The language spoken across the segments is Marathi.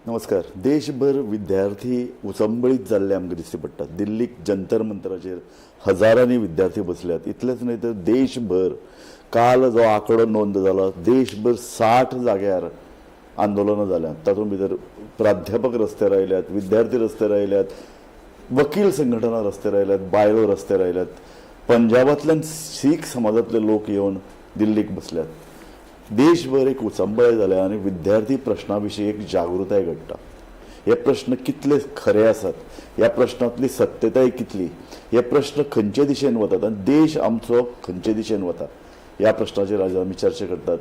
नमस्कार. देशभर विद्यार्थी उचंबळीत जाल्ले आमकां दिश्टी पडटा. दिल्लीक जंतर मंतराचेर हजारांनी विद्यार्थी बसल्यात. इतलेंच न्हय तर देशभर काल जो आंकडो नोंद जालो, देशभर 60 जाग्यार आंदोलनां जाल्यात. तातूंत भितर प्राध्यापक रस्त्यार आयल्यात, विद्यार्थी रस्त्यार आयल्यात, वकील संघटना रस्त्यार आयल्यात, बायलो रस्त्यार आयल्यात. पंजाबांतल्यान सीख समाजांतले लोक येवन दिल्लीक बसल्यात. देशभर एक उचंबळ जाल्या आनी विद्यार्थी प्रश्ना विशीं एक जागृताय घडटा. हे प्रश्न कितले खरे आसात, ह्या प्रश्नांतली सत्यताय कितली, हे प्रश्न खंयचे दिशेन वतात आनी देश आमचो खंयचे दिशेन वता, ह्या प्रश्नाचेर आज आमी चर्चा करतात.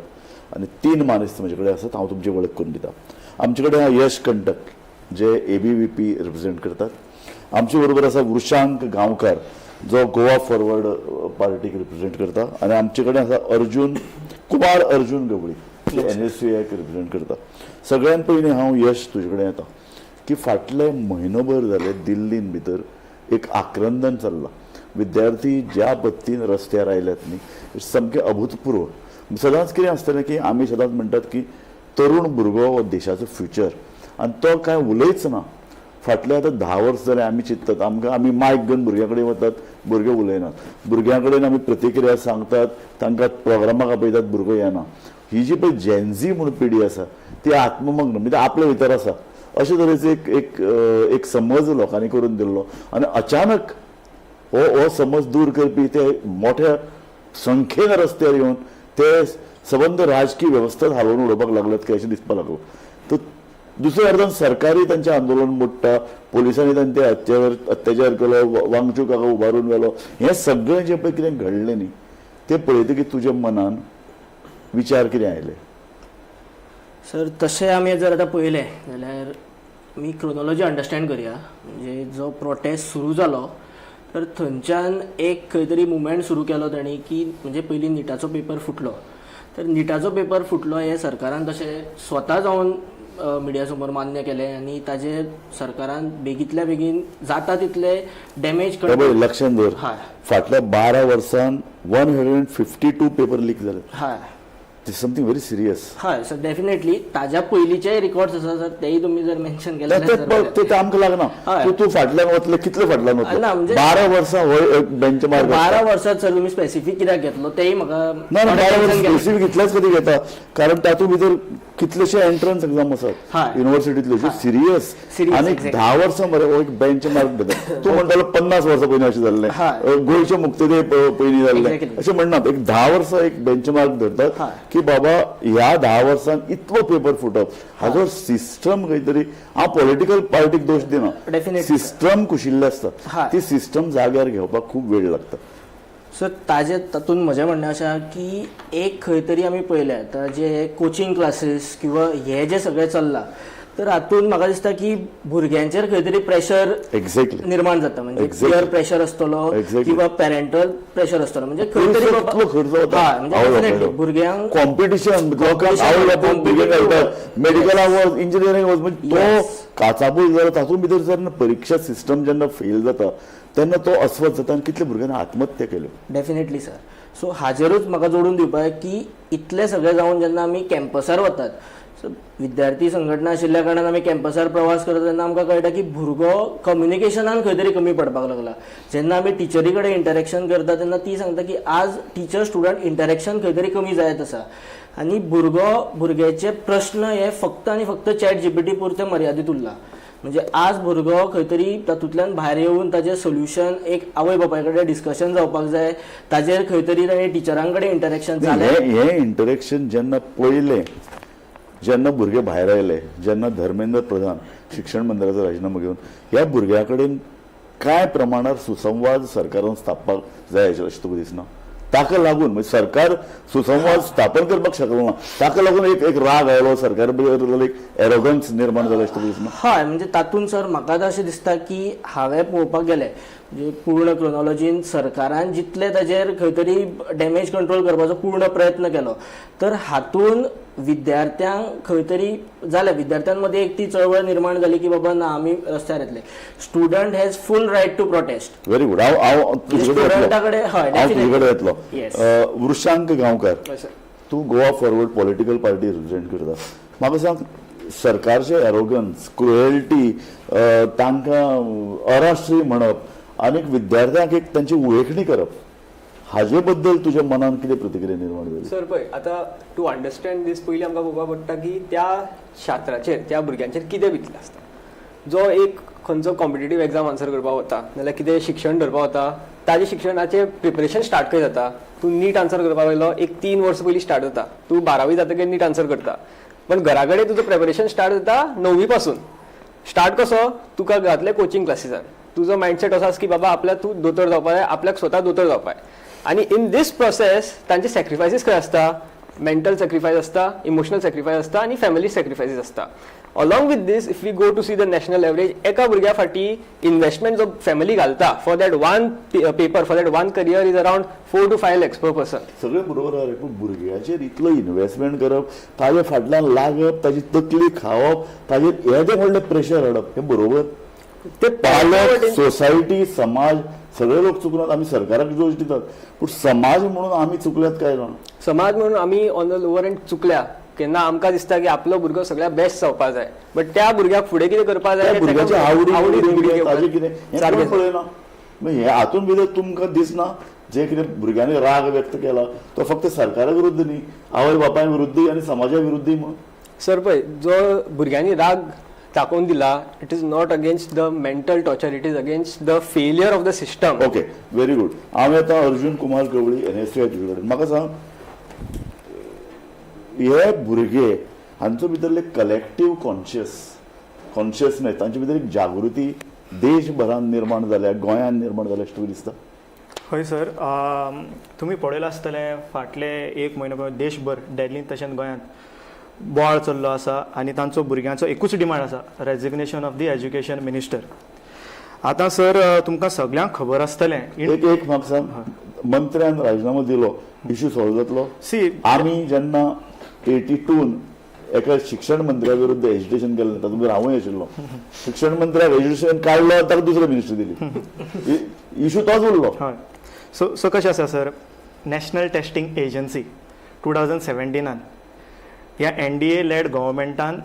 आनी 3 मानेस्त म्हजे कडेन आसात. हांव तुमची वळख करून दिता. आमचे कडेन आहा यश कंटक, जे ABVP रिप्रेझेंट करतात. आमचे बरोबर आसा वृशांक गांवकार, जो गोवा फॉरवर्ड पार्टीक रिप्रेझेंट करता. आनी आमचे कडेन आसा कुमार अर्जुन गवळी, जे NSUआयक रिप्रेझेंट करता. सगळ्यान पयलीं हांव यश तुजे कडेन येता की फाटले म्हयनोभर जाले दिल्लीन भितर एक आक्रंदन चल्लां. विद्यार्थी ज्या पद्दतीन रस्त्यार आयल्यात न्ही, सामकें अभूतपूर्व. सदांच कितें आसतलें की आमी सदांच म्हणटात की तरूण भुरगो हो देशाचो फ्युचर, आनी तो कांय उलयच ना. फाटले आतां 10 वर्स जाले आमी चिंततात. आमी मायक घेवन भुरग्यां कडेन वतात, भुरगे उलयनात. भुरग्यां कडेन आमी प्रतिक्रिया सांगतात, तांकां प्रोग्रामाक आपयतात, भुरगो येना. ही जी पळय जेनझी म्हणून पिढी आसा ती आत्ममग्न, म्हणजे आपल्या भितर आसा अशे तरेचो एक समज लोकांनी करून दिल्लो. आनी अचानक हो समज दूर करपी ते मोठ्या संख्येन रस्त्यार येवन ते सबंद राजकीय वेवस्था हालोवन उडोवपाक लागल्यात काय अशें दिसपाक लागलो. तर दुसऱ्या अर्थान सरकारी तांचें आंदोलन मोडटा, पोलिसांनी तांचे अत्याचार केलो, वांगचूक उबारून व्हेलो. हें सगळें जें पळय कितें घडलें न्ही, तें पळयतकीर तुज्या मनान विचार कितें आयले? सर, तशें आमी जर आतां पळयलें जाल्यार आमी क्रोनोलॉजी अंडरस्टँड करया. म्हणजे जो प्रोटेस्ट सुरू जालो तर थंयच्यान एक खंय तरी मुवमेंट सुरू केलो तांणी की म्हणजे पयलीं निटाचो पेपर फुटलो. तर निटाचो पेपर फुटलो हें सरकारान तशें स्वता जावन मिडिया समोर मान्य केलें आनी ताजेर सरकारान बेगींतल्या बेगीन जाता तितले डॅमेज लक्षांत दवर, फाटल्या 12 वर्सान 152 पेपर लीक जाले. हय, इट समथींग व्हेरी सिरियस. हय सर, डेफिनेटली ताज्या पयलींचे रिकॉर्ड्स आसा सर, तेय तुमी जर मेन्शन केले ते आमकां लागना. तूं फाटल्यान वतले, कितले फाटल्यान वतले? 12 वर्सां हो बेंचमार्क. 12 वर्सात सर तुमी स्पेसिफीक कित्याक घेतलो तेय म्हाका ना. 12 वर्स स्पेसिफीक इतलेच कधी घेता कारण तातूंत भितर कितलेशे एंट्रन्स एग्जाम आसात युनिव्हर्सिटींतल्यो सिरियस. आनी 10 वर्सां मरे हो एक बेंचमार्क घेता. तूं म्हणटालो 50 वर्सां पयलीं अशें जाल्लें, गोंयचे मुक्तते पयलीं जाल्लें अशें म्हणनात. एक 10 वर्सां एक बेंचमार्क धरतात की बाबा ह्या 10 वर्सान इतलो पेपर फुटप, हाजो सिस्टम खंय तरी. हांव पॉलिटिकल पार्टीक दोश दिना, सिस्टम कुशिल्ले आसता. ती सिस्टम जाग्यार घेवपाक खूब वेळ लागता. सो तातूंत म्हजें म्हणणें अशें आसा की एक खंय तरी आमी पळयलें आतां जे कोचिंग क्लासीस किंवा हे जे सगळें चल्लां, तर हातूंत म्हाका दिसता की भुरग्यांचेर खंय तरी प्रेशर निर्माण जाता. म्हणजे पियर प्रेशर आसतलो किंवा पेरेंटल प्रेशर आसतलो. म्हणजे खंय तरी भुरग्यांक कॉम्पिटिशन मेडिकलाक वच, इंजिनियरींग वच, म्हणजे तो काचाबूल जालो. तातूंत भितर जेन्ना परीक्षा सिस्टम जेन्ना फेल जाता तेन्ना तो अस्वस्थ जाता आनी कितल्या भुरग्यांनी आत्महत्या केल्यो. Definitely sir. सो हाजेरूच म्हाका जोडून दिवपाक की इतले सगळे जावन जेन्ना आमी कॅम्पसार वतात, विद्यार्थी संघटना आशिल्ल्या कारणान आमी कॅम्पसार प्रवास करता तेन्ना आमकां कळटा की भुरगो कम्युनिकेशनान खंय तरी कमी पडपाक लागला. जेन्ना आमी टिचरी कडेन इंटरेक्शन करता तेन्ना ती सांगता की आज टीचर स्टुडंट इंटरेक्शन खंय तरी कमी जायत आसा आनी भुरग्याचे प्रश्न हे फक्त आनी फक्त चॅट GPT पुरते मर्यादीत उरला. म्हणजे आज भुरगो खंय तरी तातूंतल्यान भायर येवन ताजें सोल्युशन एक आवय बापाय कडेन डिस्कशन जावपाक जाय, ताजेर खंय तरी ताणें टिचरां कडेन इंटरेक्शन जालें. हें इंटरेक्शन जेन्ना पळयलें, जेन्ना भुरगे भायर आयले, जेन्ना धर्मेंद्र प्रधान शिक्षण मंत्र्याचो राजिनामो घेवन ह्या भुरग्यां कडेन कांय प्रमाणात सुसंवाद सरकारान स्थापपाक जाय अशें तुका दिसना? ताका लागून म्हणजे सरकार सुसंवाद स्थापन करपाक शकलो ना, ताका लागून एक राग आयलो, सरकार बद्दल एक एरोगन्स निर्माण जालो अशें तुका दिसना? हय, म्हणजे तातूंत सर म्हाका अशें दिसता की हांवें पळोवपाक गेलें म्हणजे पूर्ण क्रोनोलॉजीन सरकारान जितले ताजेर खंय तरी डॅमेज कंट्रोल करपाचो पूर्ण प्रयत्न केलो, तर हातून विद्यार्थ्यांक खंय तरी जालें, विद्यार्थ्यां मदीं एक ती चळवळ निर्माण जाली की बाबा ना आमी रस्त्यार येतले. Student has full right to protest. Very good. हांव स्टुडंटा कडेन तुजे येतलो. वृशांक गांवकार, तूं Goa Forward political party represent करता. म्हाका सांग, सरकारचे एरोगन्स क्रुएल्टी तांकां अराष्ट्रीय म्हणप आनी विद्यार्थ्यांक एक तांची उळेखणी करप हाजे बद्दल तुज्या मनान कितें प्रतिक्रिया निर्माण जाली? सर पळय आतां टू अंडरस्टँड दीस पयलीं आमकां पळोवपाक पडटा की त्या शास्त्राचेर त्या भुरग्यांचेर कितें बितलें आसता. जो एक खंयचो कॉम्पिटेटीव एग्जाम आन्सर करपाक वता नाजाल्यार कितें शिक्षण धरपाक वता ताजें शिक्षणाचें प्रिपरेशन स्टार्ट खंय जाता. तूं नीट आन्सर करपाक वयलो एक 3 वर्सां पयलीं स्टार्ट जाता. तूं 12वी जातकीर नीट आन्सर करता पण घरा कडेन तुजो प्रिपरेशन स्टार्ट जाता 9वी पासून. स्टार्ट कसो तुका घातले कोचिंग क्लासीसान. तुजो मायंडसेट असो आसा की बाबा आपल्याक तूं दोतोर जावपाक जाय आपल्याक स्वता दोतोर जावपाक जाय. आणि इन दीस प्रोसेस तांचे सॅक्रिफायसीस खंय आसता. मेंटल सॅक्रिफायस आसता इमोशनल सॅक्रिफायस आसता आनी फॅमिली सॅक्रिफायसीस आसता. Along with this if we go to see the national average एका भुरग्या फाटी इन्वेस्टमेंट जो फॅमिली घालता for that one paper for that one career is around 4 to 5 lakhs per person. सगळें बरोबर आहा रे पूण भुरग्याचेर इतलो इन्वेस्टमेंट करप ताजे फाटल्यान लागप ताजी तकली खावप ताजेर येदें व्हडलें प्रेशर हाडप हें बरोबर? ते पालक सोसायटी समाज सगळे लोक चुकलात. आमी सरकाराक दोश दितात पूण समाज म्हणून आमी चुकल्यात काय ना? समाज म्हणून आमी ऑन द लोवर एंड चुकल्या. केन्ना आमकां दिसता की आपलो भुरगो सगळ्यात बेस्ट जावपाक जाय बट त्या भुरग्याक फुडें कितें करपाक जाय भुरग्याची आवडी ताजें कितें सारकें हें पळयना. हे हातून भितर तुमकां दिसना जे कितें भुरग्यांनी राग व्यक्त केला तो फक्त सरकारा विरुद्ध न्ही आवय बापाय विरुद्धय आनी समाजा विरुद्धय म्हण. सर पळय जो भुरग्यांनी राग दाखोवन दिला it is not against the mental torture it is against the failure of the system. Okay very good. हांव येता अर्जुन कुमार गवळी NSUI तुजे कडेन. म्हाका सांग हे भुरगे हांचो भितरले कलेक्टीव कॉन्शियसनेस तांचे भितर एक जागृती देशभरान निर्माण जाल्या गोंयान निर्माण जाल्या अशें तुका दिसता? हय सर तुमी पळयलां आसतलें फाटले 1 म्हयनो देशभर दिल्लींत तशेंच गोंयांत बोवाळ चल्लो आसा आनी तांचो भुरग्यांचो एकूच डिमांड आसा resignation of the education minister. आतां सर तुमकां सगळ्यांक खबर आसतलें एक म्हाका सांग मंत्र्यान राजिनामो दिलो इश्यू सॉल्व जातलो? सी आमी जेन्ना 82 एका शिक्षण मंत्र्या विरुद्ध एजिटेशन केलें तातूंत हांवूय आशिल्लो. शिक्षण मंत्र्याक एज्युकेशन काडलो ताका दुसरो मिनिस्टर दिली. इश्यू तोच उरलो. हय सो कशें आसा सर नॅशनल टेस्टिंग एजन्सी 2017 ह्या NDA लेड गव्हर्मेंटान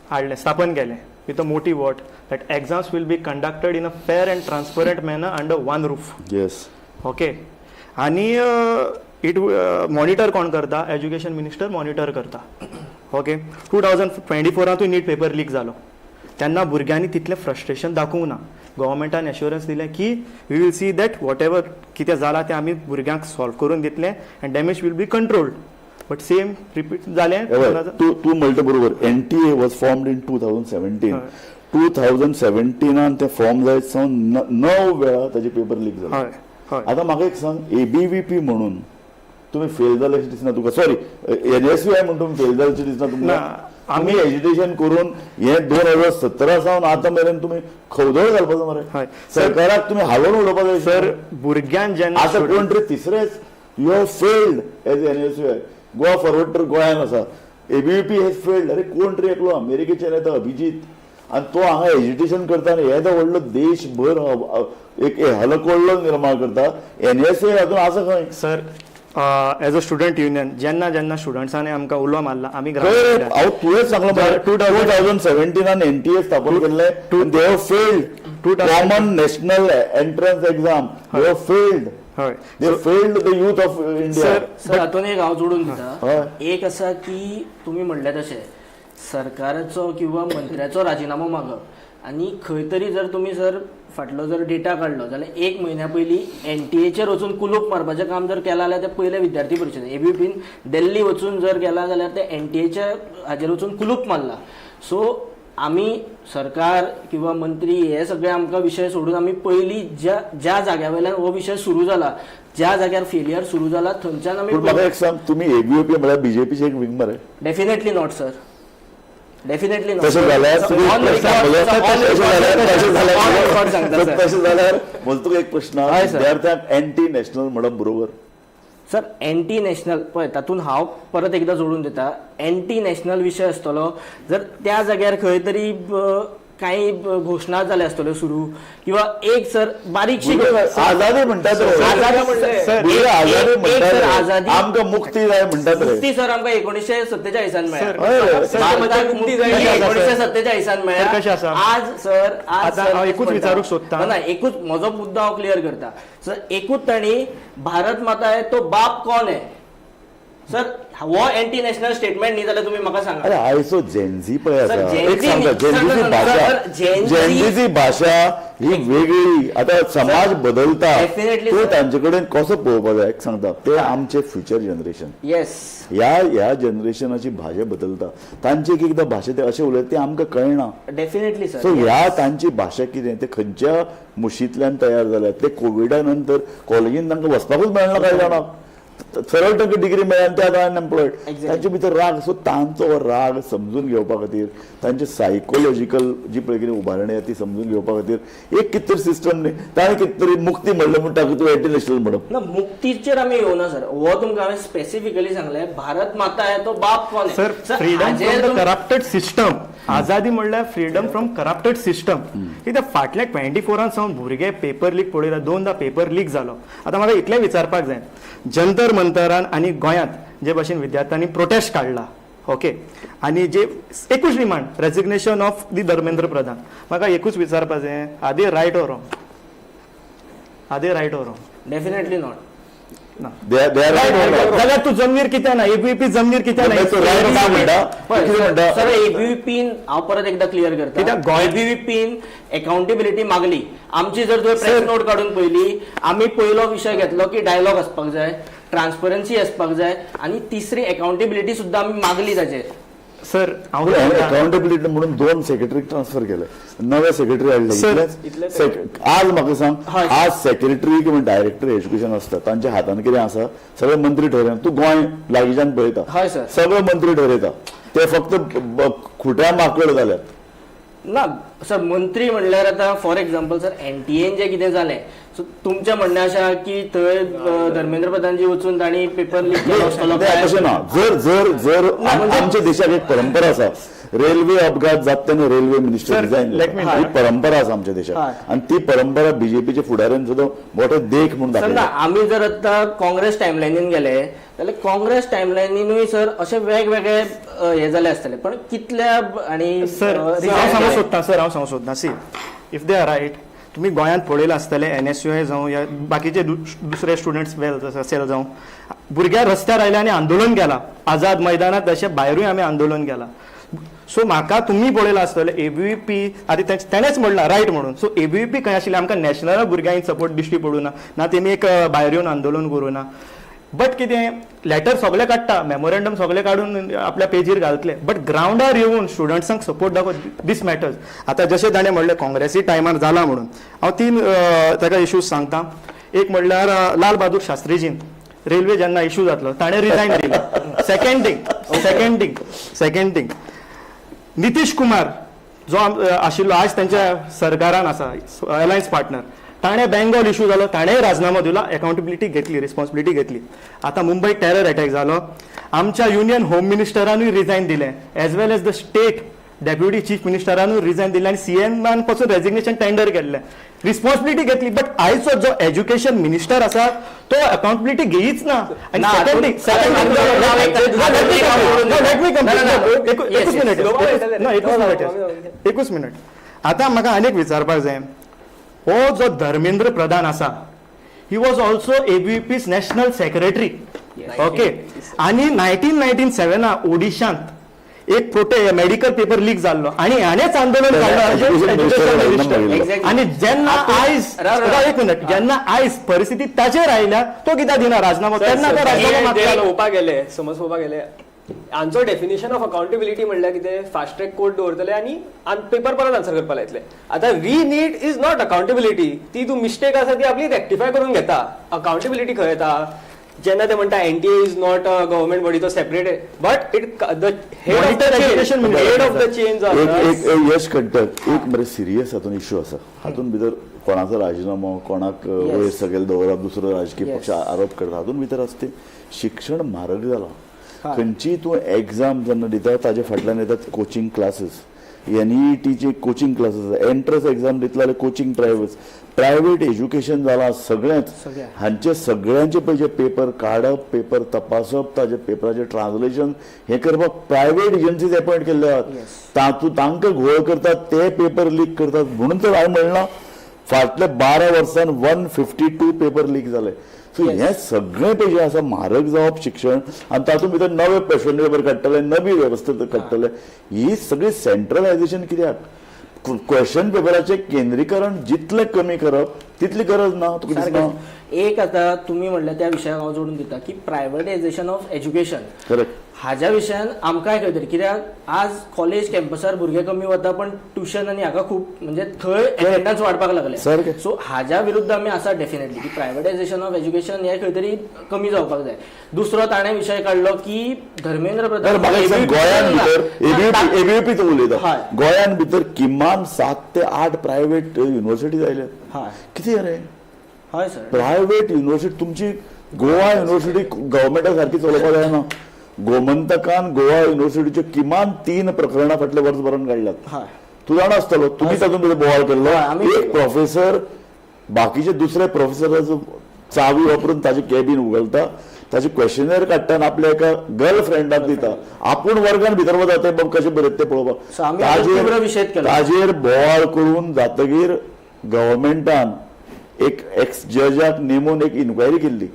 हाडलें स्थापन केलें with a motive what that exams will be conducted in a fair and transparent manner under one roof. Yes okay आनी इट मॉनिटर कोण करता एज्युकेशन मिनिस्टर मॉनिटर करता. ओके 2024 नीट पेपर लीक जालो तेन्ना भुरग्यांनी तितलें फ्रस्ट्रेशन दाखोवंक ना. गव्हर्मेंटान एश्युरन्स दिलें की we will see that whatever कितें जालां तें आमी भुरग्यांक सॉल्व करून दितलें and damage will be controlled. But same repeat जालें. तूं म्हणटा बरोबर. NTA was formed in 2017. 2017 ते फॉर्म जायत सावन 9 वेळा ताजे पेपर लीक जाले. आतां म्हाका एक सांग ABVP म्हणून तुमी फेल जाले अशें दिसना तुका? सॉरी NSUI म्हणून तुमी फेल जाले अशें दिसना तुमकां? आमी एज्युकेशन करून हे 2017 सावन आतां मेरेन तुमी खवदळ घालपाचो मरे सरकाराक तुमी हालोवन उडोवपाक जाय. सर भुरग्यान जेन्ना आतां कोण तरी तिसरेच you have failed as NSUI. Goa Forward तर गोंयान आसा. ABVP has failed. अरे कोण तरी एकलो अमेरिकेच्यान येता अभिजीत आनी तो हांगा एज्युकेशन करता आनी येदो व्हडलो देशभर एक हलकोल्लो निर्माण करता. NSUI हातून आसा खंय? Sir as a student union जेन्ना स्टुडंट्सांनी आमकां उलो मारला आमी हांव तुवेंच सांगलो 2017 NTA स्थापन केल्लें they have failed. Common national entrance exam they have failed. They failed the youth of India. Sir हातून एक हांव जोडून दिता. एक आसा की तुमी म्हणले तशें सरकाराचो किंवा मंत्र्याचो राजिनामो मागप आनी खंय तरी जर तुमी सर फाटलो जर डेटा काडलो जाल्यार 1 म्हयन्या पयलीं NTA वचून कुलूप मारपाचें काम जर केलां जाल्यार ते पयले विद्यार्थी परिशद ABVPन दिल्ली वचून जर केलां जाल्यार ते NTA हाजेर वचून कुलूप मारला. सो आमी सरकार किंवा मंत्री हे सगळे आमकां विशय सोडून आमी पयलीं ज्या जाग्या वयल्यान हो विशय सुरू जाला ज्या जाग्यार फेलियर सुरू जाला थंयच्यान आमी. म्हाका एक सांग तुमी ABVP म्हळ्यार BJPचे एक विंग मरे? Definitely not sir. Definitely not. तशें जाल्यार तुका एक प्रश्न विद्यार्थ्यांक एंटी नॅशनल म्हणप बरोबर? सर एंटी नॅशनल पळय तातूंत हांव परत एकदां जोडून दिता. एंटी नॅशनल विशय आसतलो जर त्या जाग्यार खंय तरी काही घोषणा जाल्या आसतल्यो सुरू किंवा एक सर बारीकशी आझादी म्हणटात रे. सर, भुरगे आझादी म्हणटात रे. आझादी आमकां मुक्ती जाय म्हणटात रे. मुक्ती सर आमकां 1947 मेळ्ळा. हय. भारताक मुक्ती 1947 सर, मेळ्ळा. कशें आसा? आज सर आतां हांव एकूच विचारूंक सोदतां. ना एकूच म्हजो मुद्दो हांव क्लियर करता. सर एकूच तांणी भारत माता है तो बाप कोण है सर हो अँटी नॅशनल स्टेटमेंट न्ही जाल्यार तुमी म्हाका सांगा. अरे आयचो जेन्झी पळय सर, आसा. Gen एक Z सांगता जेन्झीची सर, भाशा सर, Gen Z जेन्झीची भाशा ही वेगळी. आता समाज बदलता Definitely, तो sir. तांचे कडेन कसो पळोवपाक जाय एक सांगता. ते आमचे फ्युचर जनरेशन. येस ह्या जनरेशनाची भाशा बदलता. तांची एक एकदां भाशा ते अशें उलयता ते आमकां कळना. Definitely so sir. ह्या तांची भाशा कितें ते खंयच्या मुशींतल्यान तयार जाल्यात. ते कोविडा नंतर कॉलेजीन तांकां वचपाकूच मेळना कांय जाणांक. सरळ तांकां डिग्री मेळ्ळ्या ते आतां अनएम्प्लॉयड. Exactly. तांचे भितर राग. सो तांचो राग समजून घेवपा खातीर तांचे सायकोलॉजिकल जी पळय कितें उबारणी आसा ती समजून घेवपा खातीर एक कितें तरी सिस्टम न्ही. ताणें कितें तरी मुक्ती म्हणलें म्हूण ताका तूं इंटरनॅशनल म्हणप. ना मुक्तीचेर आमी येवना सर. हो तुमकां हांवें स्पेसिफिकली सांगलें भारत माता है तो बाप कोण है. Sir freedom from the corrupted system. आझादी म्हणल्यार फ्रीडम फ्रॉम करप्टेड सिस्टम. कित्याक फाटल्या 24 सावन भुरगे पेपर लीक पळयला. 2दा पेपर लीक जालो. आतां म्हाका इतलें विचारपाक जाय जंतर मंतरान आनी गोंयांत जे भाशेन विद्यार्थ्यांनी प्रोटेस्ट काडला ओके आनी जे एकूच demand resignation of the Dharmendra Pradhan. म्हाका एकूच विचारपाक जाय are they right or wrong. Are they right or wrong. Definitely not. जाल्यार तूं जमनीर कित्याक ना एबीपी जमनीर कित्याक ना. सर एबीव्हीपीन हांव परत एकदा क्लियर करता. कित्याक एबीव्हीपीन अकाउंटेबिलिटी मागली. आमची जर तुवें प्रेस नोट काडून पयली आमी पयलो विशय घेतलो की डायलॉग आसपाक जाय, ट्रान्सपरन्सी आसपाक जाय आनी तिसरी अकाउंटेबिलिटी सुद्दां आमी मागली ताचेर. सर हांव अकाउंटेबिलिटी म्हणून 2 सेक्रेटरीक ट्रान्सफर केले. नवे सेक्रेटरी हाडले. आज म्हाका सांग आज सेक्रेटरी किंवा डायरेक्टर एज्युकेशन आसता तांच्या हातान कितें आसा सगळे मंत्री ठरयता. तूं गोंय लागींच्यान पळयता हय सर. सगळे मंत्री ठरयता. ते फक्त खुट्या माकड जाल्यात. ना सर मंत्री म्हणल्यार आतां फॉर एक्झाम्पल सर एनटीएन जे कितें जालें सो तुमचें म्हणणें अशें की थंय धर्मेंद्र प्रधानजी वचून तांणी पेपर लीक केलो आसतलो काय? तशें ना. जर आमच्या देशाक एक परंपरा आसा रेल्वे अपघात जाता तेन्ना रेल्वे मिनिस्टर रिजायन ही परंपरा आसा आमच्या देशात आणि ती परंपरा बीजेपीच्या फुडाऱ्यान सुद्दां मोठो देख म्हणून सर ना दाखयला. आमी जर आतां काँग्रेस टायमलायनीन गेले जाल्यार काँग्रेस टायमलायनीनूय सर अशे वेगवेगळे हे जाले आसतले पण कितल्या आणि सर हांव सांगूं सोदता see if they are right तुम्ही गोंयांत पळयलें आसतलें NSUI जावं या बाकीचे दुसरे स्टुडंट्स सेल जावं भुरग्यां रस्त्यार आयले आनी आंदोलन केलां. आझाद मैदानात तशें भायरूय आमी आंदोलन केलां. सो म्हाका तुम्ही पळयलां आसतलें एबीव्हीपी आतां तेणेच म्हणलां रायट म्हणून. सो एबीव्हीपी खंय आशिल्लें आमकां नॅशनल भुरग्यांक सपोर्ट दिश्टी पडूं ना तेमी एक भायर येवन आंदोलन करूं ना. बट कितें लेटर सगळे काडटा मेमोरेंडम सगळे काडून आपल्या पेजीर घालतले बट ग्रावंडार येवन स्टुडंट्सांक सपोर्ट दाखोव दीस मॅटर्स. आतां जशें ताणें म्हणलें काँग्रेसी टायमार जाला म्हणून हांव 3 ताका इश्यूज सांगता. एक म्हणल्यार लाल बहादूर शास्त्रीजीन रेल्वे जेन्ना इश्यू जातलो ताणें रिजायन दिलो. सेकंड थिंग नितीश कुमार जो आशिल्लो आज त्यांच्या सरकारान आसा अलायन्स पार्टनर ताणें बेंगॉल इश्यू जालो ताणेंय राजिनामो दिलो. अकाउंटेबिलिटी घेतली रिस्पॉन्सिबिलिटी घेतली. आतां मुंबय टेरर अटॅक जालो आमच्या युनियन होम मिनिस्टरानूय रिजायन दिलें as well as the state deputy chief मिनिस्टरानूय रिजायन दिलें आनी सीएमान पासून रेजिग्नेशन टेंडर केल्लें. रिस्पॉन्सिबिलिटी घेतली बट आयचो जो एज्युकेशन मिनिस्टर आसा तो अकाउंटेबिलिटी घेयच ना. आनी एकूच मिनट आतां म्हाका आनीक विचारपाक जाय हो जो धर्मेंद्र प्रधान आसा he was also ABVP's national secretary okay आनी 1997 ओडिशांत एक मेडिकल पेपर लीक जाल्लो आनी हाणेच आंदोलन काडलो. आनी जेन्ना आयज एक मिनट जेन्ना आयज परिस्थिती ताचेर आयल्या तो कित्याक दिना राजिनामो तेन्ना तो राजिनामो मागतालो. पळोवपाक गेले समज पळोवपाक गेले हांचो डेफिनेशन ऑफ अकाउंटेबिलिटी म्हणल्यार कितें फास्ट ट्रॅक कोर्ट दवरतले आनी पेपर परत आन्सर करपाक लायतले. आतां we need is not accountability. ती तूं मिस्टेक आसा ती आपली रेक्टिफाय करून घेता. अकाउंटेबिलिटी खंय येता जेन्ना ते म्हणटा NTA is not a government body तो separate but it the head of the change Yash Khattar एक मरे सिरियस हातून इश्यू आसा. हातून भितर कोणाचो राजिनामो कोणाक वयर सकयल दवरप दुसरो राजकीय पक्ष आरोप करता हातून भितर आसता शिक्षण म्हारग जालां. खंयची तूं एग्जाम जेन्ना दिता ताजे फाटल्यान येतात कोचिंग क्लासीस NEETचे कोचिंग क्लासेस, एंट्रन्स एक्झाम दितले कोचिंग प्रायव्हेट एज्युकेशन जालां सगळ्यांच. हांचे सगळ्यांचे पयचे पेपर काडप, पेपर तपासप, ताजे पेपराचे ट्रान्सलेशन हे करपाक प्रायव्हेट एजन्सीज अपॉइंट केल्ले आहात. तांकां घोळ करतात, ते पेपर लीक करतात. म्हणून तर हांवें म्हणलां फाटल्या 12 वर्सान 152 पेपर लीक जाले. सो हे सगळे पयशे आसा म्हारग जावप शिक्षण, आनी तातूंत भितर नवे क्वेश्चन पेपर काडटले, नवी वेवस्था काडटले. ही सगळी सेंट्रलायझेशन कित्याक? क्वेश्चन पेपराचे केंद्रीकरण जितले कमी करप तितली गरज ना. तुका दिसना? एक आता तुम्ही म्हणलं त्या विशयाक हांव जोडून दिता की प्रायव्हेटायझेशन ऑफ एज्युकेशन, करेक्ट. हाज्या विशयान आमकांय खंय कित्याक आज कॉलेज कॅम्पसार भुरगे कमी वता, पण ट्युशन आनी हाका खूब म्हणजे थंय एटेंडन्स वाडपाक लागले. सो हाज्या विरुद्ध आमी आसा डेफिनेटली की प्रायव्हेटायझेशन ऑफ एज्युकेशन हे खंय तरी कमी जावपाक जाय. दुसरो ताणें विशय काडलो की धर्मेंद्र प्रधान गोंयान भितर एबीवीपी उलयता, गोंयान भितर किमान 7 ते 8 प्रायव्हेट युनिव्हर्सिटीज आयल्यात. कितें रे? हय सर, प्रायव्हेट युनिव्हर्सिटी तुमची गोवा युनिव्हर्सिटी गव्हर्मेंटा सारखी चलोवपाक जायना. गोमंतकान गोवा युनिव्हर्सिटीचे किमान 3 प्रकरणां फाटले वर्सभरान काडल्यात. तूं जाणा आसतलो, तुमी तातूंत भितर बोवाळ केल्लो. एक प्रोफेसर बाकीचे दुसरे प्रोफेसराचो चावी वापरून ताजे कॅबिन उगलता, ताचे क्वेश्चनर काडटा आनी आपल्या एका गर्लफ्रेंडाक दिता. आपूण वर्गान भितर वता ते कशें बरयत ते पळोवपाक. ताजेर बोवाळ करून जातकीर गव्हर्मेंटान एक एक्स जजाक नेमून एक इन्क्वायरी केल्ली.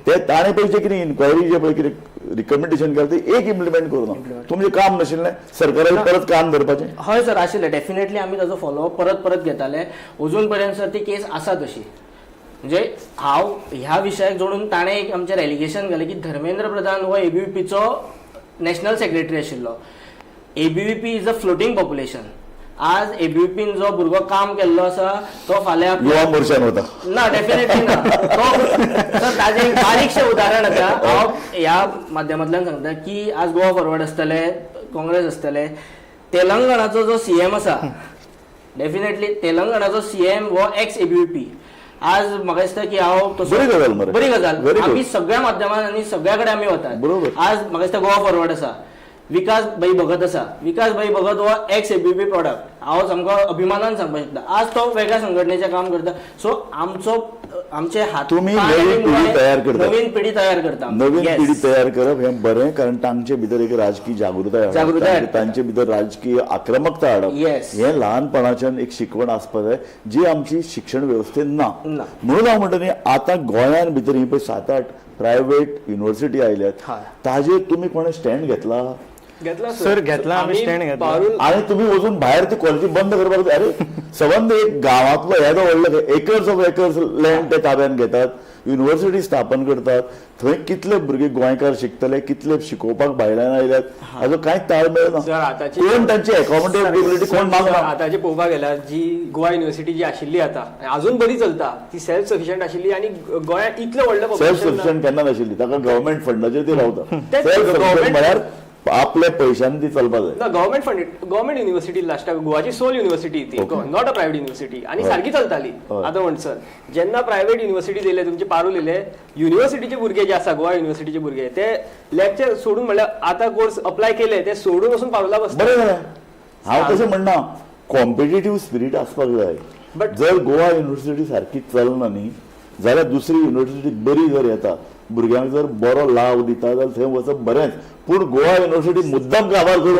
ते ताणें पयशे कितें इन्क्वायरी जे पळय कितें रिकमेंडेशन केलें ते एक इम्प्लिमेंट करूना. तुमचें काम नाशिल्लें सरकारान परत कान धरपाचें? हय सर, आशिल्लें डेफिनेटली. आमी ताजो फॉलोअप परत घेताले. अजून पर्यंत सर ती केस आसा तशी. म्हणजे हांव ह्या विशयाक जोडून ताणें एक आमचेर एलिगेशन घालें की धर्मेंद्र प्रधान हो एबीवीपीचो नॅशनल सेक्रेटरी आशिल्लो. ABVP is a floating population. आज एबीवीपीन जो भुरगो काम केल्लो आसा तो फाल्यां मोर्चान वता ना, डेफिनेटली ना. तो ताजें एक बारीकशें उदाहरण आसा. हांव ह्या माध्यमांतल्यान सांगता की आज गोवा फॉरवर्ड आसतले, काँग्रेस आसतले, तेलंगणाचो जो सीएम आसा, डेफिनेटली तेलंगणाचो सीएम हो एक्स एबीवीपी. आज म्हाका दिसता की हांव बरी गजाल आमी सगळ्या माध्यमांत आनी सगळ्या कडेन आमी वतात. आज म्हाका दिसता गोवा फॉरवर्ड आसा, विकास भाई भगत आसा. विकास भाई भगत हो एक्स एबीवीपी प्रॉडक्ट. हांव सामको अभिमानान सांगपाक शकता. आज तो वेगळ्या संघटनेचें काम करता. सो आमचे हात तुमी नवीन पिढी तयार करता. नवीन पिढी तयार करप हें बरें, कारण तांचे भितर एक राजकीय जागृताय, तांचे भितर राजकीय आक्रमकता हाडप हें ल्हानपणाच्यान एक शिकवण आसपाक जाय, जी आमची शिक्षण वेवस्थेन ना. म्हणून हांव म्हणटा न्ही, आतां गोंयान भितर ही पळय 7-8 प्रायव्हेट युनिव्हर्सिटी आयल्यात, ताजेर तुमी कोणें स्टँड घेतला? सर घेतला, आम्ही स्टँड घेतला. आणि तुम्ही वचून भायर ती कॉलेजी बंद करपाक जाय. अरे संबंध एक गांवांतलो येदो व्हडलो एकर्स ऑफ एकर्स लँड ते ताब्यान घेतात, युनिव्हर्सिटी स्थापन करतात. थंय कितले भुरगे गोंयकार शिकतले, कितले शिकोवपाक भायल्यान आयल्यात, हाजो कांयच ताळमेळ ना. कोण तांची अकॉमोडेबिलिटी कोण मागना. आतांचे पळोवपाक गेल्यार जी गोवा युनिव्हर्सिटी जी आशिल्ली आतां अजून बरी चलता, ती सेल्फ सफिशियंट आशिल्ली आणि गोंयांत इतलें व्हडलें सेल्फ सफिशियंट केन्ना नाशिल्ली. ताका गव्हर्मेंट फंडाचेर ती रावता. सेल्फ सफिशियंट म्हळ्यार आपल्या पैशांनी ती चलपाक जाय. गव्हर्मेंट फंडेड गव्हर्मेंट युनिव्हर्सिटी लास्टाक गोवाची सोल युनिव्हर्सिटी ती, नॉट अ प्रायव्हेट युनिव्हर्सिटी, आणि सारखी चलताली. आतां म्हणसर जेन्ना प्रायव्हेट युनिव्हर्सिटी दिले, तुमचे पारूल दिले, युनिव्हर्सिटीचे भुरगे जे आसा गोवा युनिव्हर्सिटीचे भुरगे ते लेक्चर सोडून म्हणल्यार आतां कोर्स अप्लाय केले ते सोडून वचून पावला बसता. बरें जालें. हांव तशें म्हणना, कॉम्पिटेटिव्ह स्पिरीट आसपाक जाय. बट जर गोवा युनिव्हर्सिटी सारकी चलना न्ही, जाल्यार दुसरी युनिव्हर्सिटी बरी जर येता, भुरग्यांक जर बरो लाव दिता जाल्यार थंय वचप बरेंच. पूण गोवा युनिव्हर्सिटी मुद्दाम काबार करून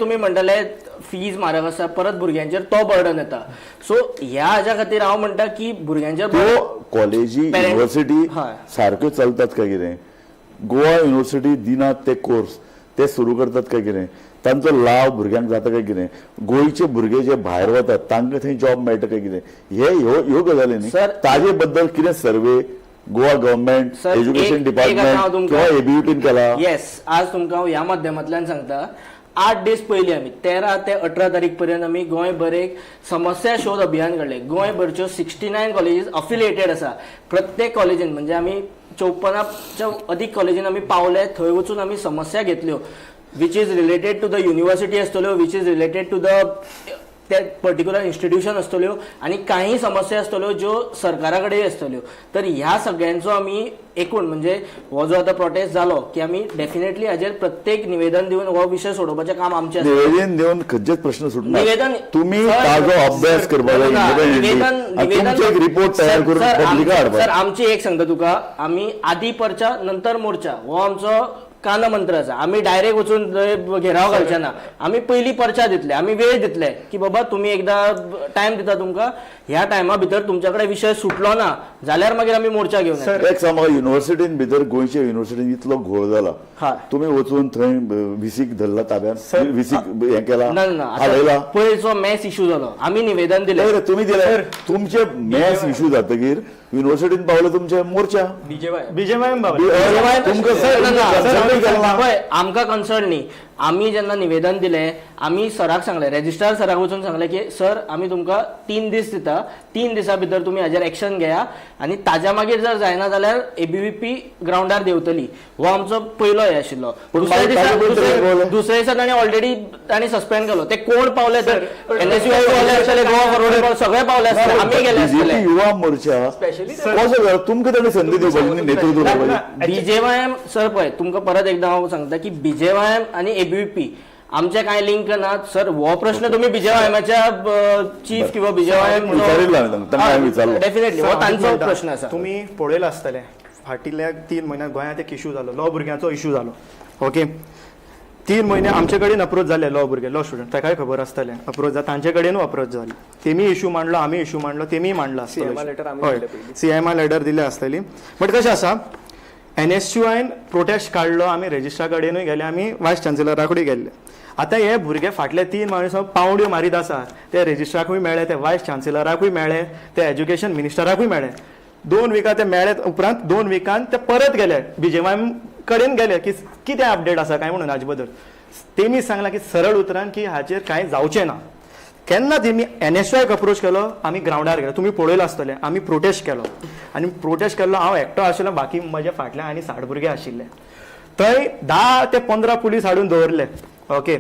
तुम्ही म्हणटले फीज म्हारग आसा, परत भुरग्यांचेर तो बर्डन येता. सो ह्या हाज्या खातीर हांव म्हणटा की भुरग्यांचेर कॉलेजी युनिव्हर्सिटी सारक्यो चलतात काय कितें, गोवा युनिव्हर्सिटी दिनात ते कोर्स ते सुरू करतात काय कितें, तांचो लाव भुरग्यांक जाता काय कितें, गोंयचे भुरगे जे भायर वतात तांकां थंय जॉब मेळटा काय कितें, ह्यो गजाली न्ही. ताजे बद्दल कितें सर्वे गोवा गव्हर्मेंट एज्युकेशन डिपार्टमेंट किंवा एबीवीपीन केला? येस, आज तुमकां हांव ह्या माध्यमांतल्यान सांगता, 8 दीस पयलीं आमी 13 ते 18 तारीख पर्यंत आमी गोंयभर एक समस्या शोध अभियान काडलें. गोंयभरच्यो 69 कॉलेजीस अफिलिएटेड आसा. प्रत्येक कॉलेजीन म्हणजे आमी 54च्या अदीक कॉलेजीन आमी पावले, थंय वचून आमी समस्या घेतल्यो, which is related to the university आसतल्यो, which is related to the त्या पर्टिक्युलर इन्स्टिट्यूशन असतल्यो आणि काही समस्या असतल्यो ज्यो सरकारा कडेन असतल्यो. तर ह्या सगळ्यांचो आमी एकूण म्हणजे हो जो आता प्रोटेस्ट जालो की आमी डेफिनेटली हाजेर प्रत्येक निवेदन दिवन हो विशय सोडोवपाचें काम आमचें आसतलें. निवेदन देऊन खंयचेच प्रश्न सुटना. निवेदन तुम्ही सर, ताजो अभ्यास करपाक जाय तुमचे एक रिपोर्ट तयार करून पब्लिका सर हाडपाक. आमची एक सांगता तुका, आमी आदी पर्चा नंतर मोर्चा हो आमचो कान मंत्र आसा. आमी डायरेक्ट वचून घेराव घालचे ना. आमी पयलीं पर्चा दितले, आमी वेळ दितले की बाबा तुमी एकदां टायम दिता तुमकां, ह्या टायमा भितर तुमच्या कडेन विशय सुटलो ना जाल्यार मागीर आमी मोर्चा घेवन येतले. एक सांग म्हाका, युनिव्हर्सिटीन भितर गोंयच्या युनिव्हर्सिटीन इतलो घोळ जाला, हय. तुम्ही वचून थंय व्हीसीक धरला ताब्यात, व्हीसीक हे केला, ना ना हाडयला. पयलींचो मॅस इश्यू जालो, आमी निवेदन दिलें. नाही रे, तुम्ही दिले तुमचे मॅस इश्यू जातकीर युनिव्हर्सिटीन पावले तुमचे मोर्चा. बीजेएमआय पळय आमकां कन्सर्न न्ही. आमी जेन्ना निवेदन दिलें, आमी सराक सांगलें, रेजिस्ट्रार सराक वचून सांगलें की सर आमी तुमकां 3 दीस दिता, 3 दिसां भितर तुमी हाजेर एक्शन घेया आनी ताज्या मागीर जर जायना जाल्यार एबीव्हीपी ग्राउंडार देंवतली. हो आमचो पयलो हे आशिल्लो. दुसऱ्या दिसा ताणें ऑलरेडी ताणें सस्पेंड केलो. ते कोण पावले तर एनएसयूआय पावले आसतले, गोवा फॉरवर्ड सगळे पावले आसतले, आमी गेले बीजेपी आसतले. युवा मोर्चा कसो जालो? तुमकां ताणें संधी दिवपाची, नेतृत्व करपाची. बीजेवायएम सर पळय तुमकां परत एकदां हांव सांगता की बीजेवायएम आनी एबीव्हीपी आमचे कांय लिंक नात सर. हो प्रश्न तुमी बीजेवायएमाच्या चीफ किंवा बीजेवायएम विचारिल्लो हांवें तांकां, हांवें विचारलो. डेफिनेटली हो तांचो प्रश्न आसा. तुम्ही पळयला आसतले फाटिल्या 3 म्हयन्यांत गोंयांत एक इश्यू जालो, लॉ भुरग्यांचो इश्यू जालो. ओके, 3 म्हयने आमचे कडेन अप्रोच जाले लॉ भुरगे, लॉ स्टुडंट, ताकाय खबर आसतलें अप्रोच जाता, तांचे कडेनूय अप्रोच जाली. तेमी इश्यू मांडलो, आमी इश्यू मांडलो, तेमी मांडला सीएमआय लेटर दिले आसतली. बट कशें आसा, एनएसयूआयन प्रोटेस्ट काडलो, आमी रेजिस्ट्रा कडेनूय गेले, आमी वायस चान्सेलराकूय गेल्ले. आतां हे भुरगे फाटले 3 म्हयने पावंड्यो मारीत आसा. ते रेजिस्ट्राकूय मेळ्ळे, ते वायस चान्सेलराकूय मेळ्ळे, ते एज्युकेशन मिनिस्टराकूय मेळ्ळे. 2 विकां ते मेळ्ळे उपरांत 2 विकान ते परत गेले बीजेएमआय कडेन गेले की कितें अपडेट आसा काय म्हणून हाजे बद्दल. तेमी सांगलां की सरळ उतरान की हाचेर कांय जावचें ना. केन्ना तेमी एनएसयूआयक अप्रोच केलो, आमी ग्राउंडार गेलो, तुमी पळयलो आसतलें, आमी प्रोटेस्ट केलो. आनी प्रोटेस्ट केल्लो हांव एकटो आशिल्लो, बाकी म्हज्या फाटल्यान आनी 60 भुरगे आशिल्ले. थंय 10 ते 15 पुलीस हाडून दवरले. ओके,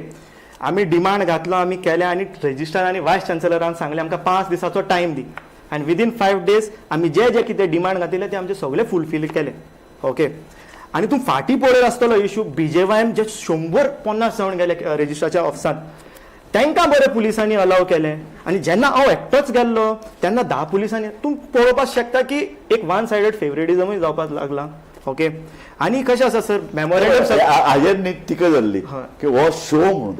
आमी डिमांड घातलो, आमी केले आनी रेजिस्ट्रार आनी वायस चान्सेलरान सांगलें आमकां 5 दिसाचो टायम दी. आनी विदीन 5 days आमी जे जे कितें डिमांड घातिल्ले ते आमचे सगळे फुलफील केले. ओके, आनी तूं फाटीं पळयलो आसतलो इश्यू, बीजेवायएम जे 150 जावन गेले रेजिस्ट्राच्या ऑफिसांत, तांकां बरें पुलिसांनी अलाव केलें. आनी जेन्ना हांव एकटोच गेल्लो तेन्ना 10 पुलिसांनी, तूं पळोवपाक शकता की एक 1 सायडेड फेवरेटिजमूय जावपाक लागला. ओके, आनी कशें आसा सर, मेमोरेंडम हाजेर न्ही टिका जाल्ली की हो शो म्हणून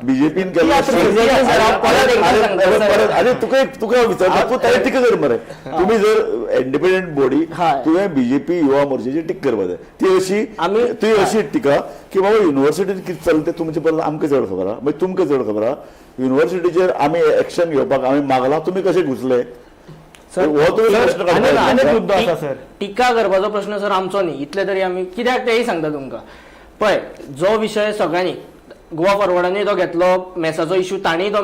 बीजेपीन केल्लो. आनी तुका विचारता टिका कर मरे. तुम्ही जर इंडिपेंडंट बॉडी, तुवें बीजेपी युवा मोर्चाची टिका करपा जाय. ती अशी टिका की बाबा युनिव्हर्सिटीन कितें चलता तें तुमचे परस आमकां चड खबर आहा, मागीर तुमकां चड खबर आहा. युनिव्हर्सिटीचेर आमी एक्शन घेवपाक आमी मागला, तुमी कशे घुसले? टिका करपाचो प्रश्न सर आमचो न्ही. इतले तरी आमी कित्याक तेही सांगता तुमकां. पळय, जो विशय सगळ्यांनी गोवा फॉरवर्डांनी तो घेतलो, मेसाचो इश्यू तांणी तो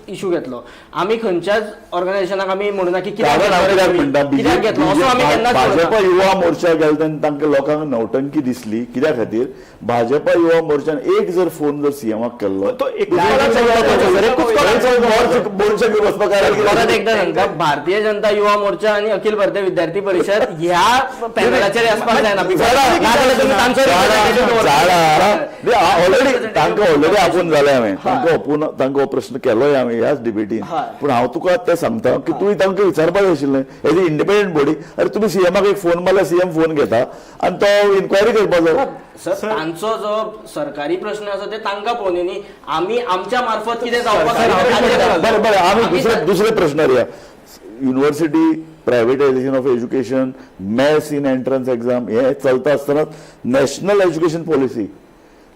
इश्यू घेतलो. आमी खंयच्याच ऑर्गनायझेशनाक आमी म्हणूना की कित्याक घेतलो असो आमी केन्नाच. भाजपा युवा मोर्चा गेलो तेन्ना तांकां लोकांक नवटंकी दिसली. कित्या खातीर? भाजपा युवा मोर्चान एक जर फोन जर सीएमाक केल्लो, परत एकदा सांगता, भारतीय जनता युवा मोर्चा आणि अखिल भारतीय विद्यार्थी परिषद ह्या पॅनलाचेर येवपाक जायना. ऑलरेडी तांकां ऑलरेडी आपूण जालें हांवें, तांकां हो प्रश्न केलोय हांवें ह्याच डिबेटीन. पूण हांव तुका तें सांगता की तुवें तांकां विचारपाक जाय आशिल्लें, एज ए इंडिपेंडंट बॉडी. अरे तुमी सीएमाक एक फोन मारल्यार सीएम फोन घेता आनी तो इन्क्वायरी करपाचो. सर तांचो जो सरकारी प्रश्न आसा ते तांकां पळोवनी न्ही, आमी आमच्या मार्फत कितें जावपाक. बरें, आमी दुसरे प्रश्नार या. University, privatisation of education, maths in entrance exam, हे चलता आसतना नॅशनल एज्युकेशन पॉलिसी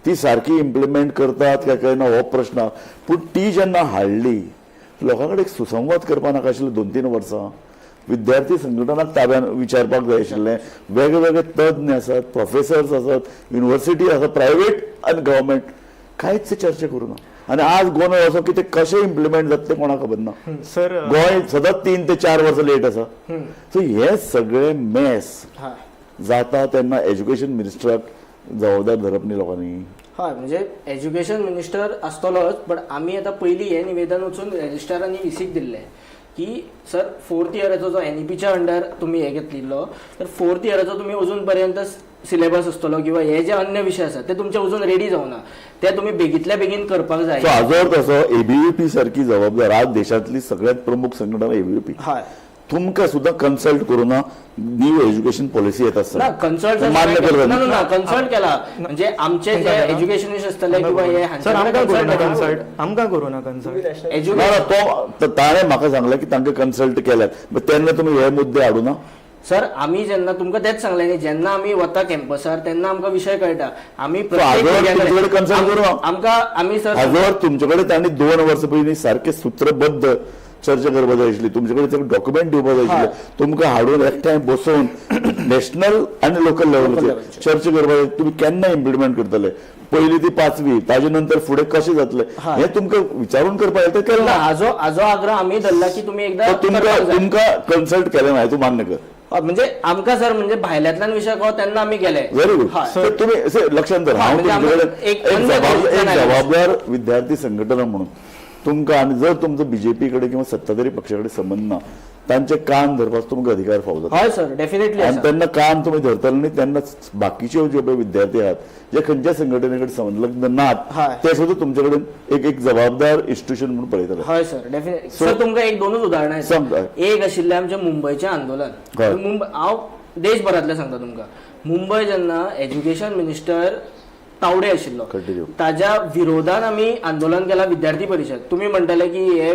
ती सारखी इम्प्लिमेंट करतात काय काय ना हो प्रश्न. पूण ती जेन्ना हाडली, लोकां कडेन सुसंवाद करपा नाका आशिल्लें 2-3 वर्सां. विद्यार्थी संघटनाक ताब्यान विचारपाक जाय आशिल्लें. वेगवेगळे तज्ञ आसात, प्रोफेसर्स आसात, युनिव्हर्सिटी आसा, प्रायव्हेट आनी गव्हर्मेंट, कांयच चर्चा करूना. आनी आज गोंय असो की ते कशें इम्प्लिमेंट जाता तें कोणाक खबर ना. सर गोंय सतत 3 ते 4 वर्सां लेट आसा. सो हे सगळे मेस जाता तेन्ना एज्युकेशन मिनिस्टराक जबाबदार धरप न्ही लोकांनी. हय म्हणजे एज्युकेशन मिनिस्टर आसतलोच, बट आमी आतां पयलीं हें निवेदन वचून रजिस्ट्रारांनी विसीक दिल्लें की सर 4th इयराचो जो एनईपीच्या अंडर तुमी हे घेतलेलो, तर 4th इयराचो तुमी अजून पर्यंत सिलेबस आसतलो किंवा हे जे अन्य विशय आसात ते तुमचे अजून रेडी जावना, ते तुमी बेगींतल्या बेगीन करपाक जाय. सो हाजो अर्थ असो एबीव्हीपी सारखी जबाबदार आज देशांतली सगळ्यात प्रमुख संघटना एबीव्हीपी हय तुमकां सुद्धा कन्सल्ट करून न्यू एज्युकेशन पॉलिसी येत ना आसता कन्सल्ट मान्य करता ना कन्सल्ट केला म्हणजे आमचे जे एज्युकेशनिस्ट आसतले किंवा हे सर आमकां करू ना consult कन्सल्ट, आमकां करू ना कन्सल्ट. एज्युकेशन ताणें म्हाका सांगलें की तांकां कन्सल्ट केल्यात तेन्ना तुमी हे मुद्दे हाडू ना. सर आमी जेन्ना तुमकां तेच सांगलें न्ही, जेन्ना आमी वता कॅम्पसार तेन्ना आमकां विशय कळटा. आमी तुमचे कडेन consult करू हांव. आमकां आमी सर हाजो तुमचे कडेन तांणी 2 वर्सां पयलीं सारखे सूत्रबद्ध चर्चा करपाक जाय आशिल्ली, तुमचे कडेन डॉक्युमेंट दिवपाक जाय आशिल्ले, तुमकां हाडून एकठांय बसोवन नॅशनल आनी लोकल लेवलाचेर चर्चा करपाक जाय. तुमी केन्ना इम्प्लिमेंट करतले, पयली ती 5वी ताजे नंतर फुडें कशें जातलें हें तुमकां विचारून करपाक जाय. तें केलें ना. हाजो आग्रह आमी धरला की तुमी एकदां करपाक जाय. तुमकां कन्सल्ट केलें ना, तूं मान्य कर. म्हणजे आमकां सर म्हणजे भायल्यांतल्यान विशय कळो तेन्ना आमी गेले. Very good. हय. सर तुमी लक्षात धर, हांव म्हणजे तुमचे कडेन एक एक अन्य गोष्ट जबाबदार विद्यार्थी संघटना म्हणून तुमकां आनी जर तुमचो बीजेपी कडेन किंवा सत्ताधारी पक्षा कडेन संबंध ना, तांचे कान धरपाक तुमकां अधिकार फावो जाता. हय सर डेफिनेटली आणि तेन्ना कान तुमी धरतले न्ही तेन्ना बाकीचे जे पळय विद्यार्थी आहात जे खंयच्या संघटने कडेन संलग्न नात हय. ते सुद्दां तुमचे कडेन एक जबाबदार इन्स्टिट्यूशन म्हणून पळयतले. हय सर डेफिनेटली. सर तुमकां एक दोनूच उदाहरणां सांग. एक आशिल्लें आमचें मुंबयचें आंदोलन. हय. हांव देशभरांतलें सांगता तुमकां. मुंबय जेन्ना एज्युकेशन मिनिस्टर तावडे आशिल्लो Continue. ताज्या विरोधान आमी आंदोलन केलां विद्यार्थी परिशद. तुमी म्हणटले की हे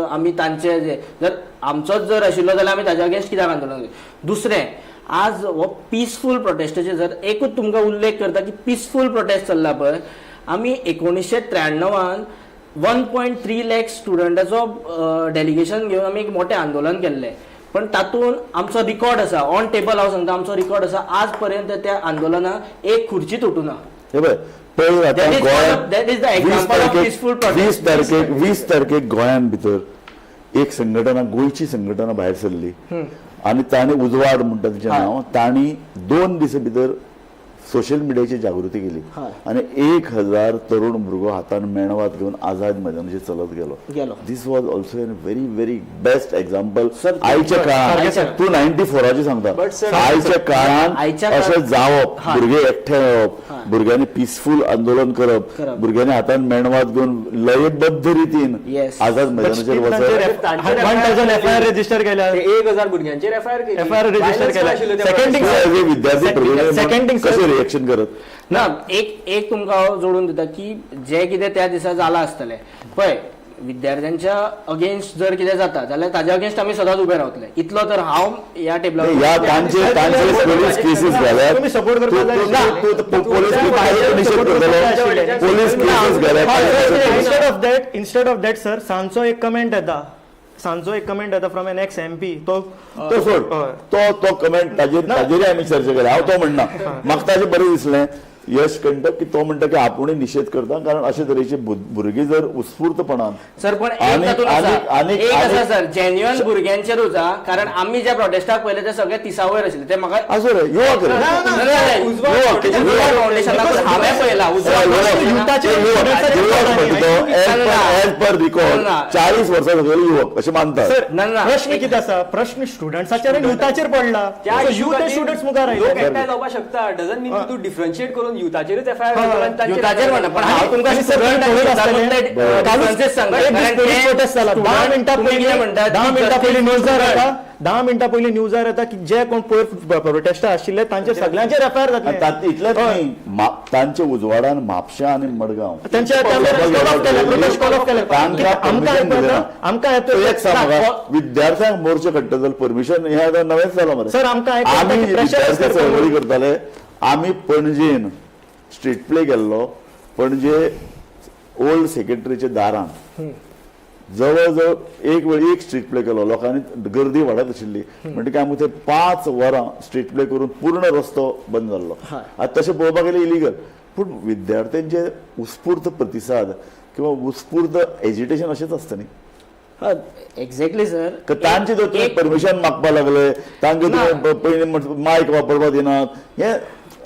आमी तांचे जर आमचोच जर आशिल्लो जाल्यार आमी ताज्या अगेन्स्ट कित्याक आंदोलन केलें. दुसरें आज हो पिसफूल प्रोटेस्टाचे जर एकूच तुमकां उल्लेख करता की पिसफूल प्रोटेस्ट चल्ला पळय. आमी 1993 1.3 लाख स्टुडंटाचो डेलिगेशन घेवन आमी एक मोठें आंदोलन केल्लें. पण तातूंत आमचो रिकॉर्ड आसा ऑन टेबल, हांव सांगता आमचो रिकॉर्ड आसा. आज पर्यंत त्या आंदोलनाक एक खुर्ची तुटूना. हे पळय पळय आतां That is the example of peaceful protest. 20 तारखेक गोंयान भितर एक संघटना गोंयची संघटना भायर सरली आनी ताणें उजवाड म्हणटा तिचें नांव, तांणी 2 दिसां भितर सोशल मिडियाची जागृती केली आनी 1000 तरुण भुरगो हातान मेणवात घेवन आझाद मैदानाचेर चलत गेलो. This was also an very very best example. आयच्या काळात तूं 94ची सांगता, आयच्या काळात अशें जावप, भुरगे एकठांय येवप, भुरग्यांनी पिसफूल आंदोलन करप, भुरग्यांनी हातान मेणवात घेवन लयबद्ध रितीन आझाद मैदानाचेर वचप. 1000 FIR रजिस्टर केल्या, 1000 भुरग्यांचेर FIR रजिस्टर केल्या. सेकंड विद्यार्थी कशें रिएक्शन करत ना एक तुमकां हांव जोडून दिता की जे कितें त्या दिसा जालां आसतलें पळय, विद्यार्थ्यांच्या अगेन्स्ट जर कितें जाता जाल्यार ताज्या अगेन्स्ट आमी सदांच उबे रावतले. इतलो तर हांव ह्या टेबलार या तांचे पोलीस केसीस घाल्यात, तुम्ही सपोर्ट करपाक जाय. पोलीस निषेध करतलो, पोलीस केसीस घाल्यात. इन्स्टेड ऑफ दॅट सर सांजचो एक कमेंट येता फ्रॉम एन एक्स MP. तो सोड, तो कमेंट ताजेर आमी चर्चा केली. हांव तो म्हणना, म्हाका ताजें बरें दिसलें यश कंटक की तो म्हणटा की आपुणूय निषेध करता, कारण अशे तरेचे भुरगे जर उत्स्फूर्तपणान सर पण एक आसा सर जेन्युअन भुरग्यांचेरूच हा, कारण आमी ज्या प्रोटेस्टाक पयले ते सगळे 30 वयर आशिल्ले. ते म्हाका आसूं रे युवक हांवें पळयला एज पर रिकॉर्ड 40 वर्सां सकयल युवक अशें मानतात. प्रश्न कितें आसा, प्रश्न स्टुडंट्साचेर आनी युथाचेर पडला. स्टुडंट्स मुखार लोक आयले. एकठांय जावपाक शकता. डजंट मीन की तूं डिफरन्शिएट करून युथाचेरूच FIR युथाचेर म्हणा, पण हांव तुमकां पोलीस प्रोटेस्ट जाला. 10 मिनटां पयलीं न्यूजार येता की जे कोण प्रोटेस्टा आशिल्ले तांचे सगळ्यांचेर FIR जातले. इतलेंच न्ही, तांचे उजवाडान म्हापशा आनी मडगांव आमकां एक सांग, विद्यार्थ्यांक मोर्चे काडटा जाल्यार परमिशन हे आतां नवेंच जालां मरे. सर आमकां आमी विद्यार्थी चळवळी करताले. आमी पणजेन स्ट्रीट प्ले गेल्लो, पणजे ओल्ड सेक्रेटरीच्या दारान जवळ जवळ एक स्ट्रीट प्ले केलो. लोकांनी गर्दी वाडत आशिल्ली म्हणटकीर आमी थंय 5 वरां स्ट्रीट प्ले करून पूर्ण रस्तो बंद जाल्लो. आतां तशें पळोवपाक गेल्यार इलिगल, पूण विद्यार्थ्यांचे उत्स्फूर्त प्रतिसाद किंवा उत्स्फूर्त एजिटेशन अशेंच आसता न्ही. Exactly sir. तांचे जर परमिशन मागपाक लागले, तांकां पयलीं मायक वापरपाक दिनात, हे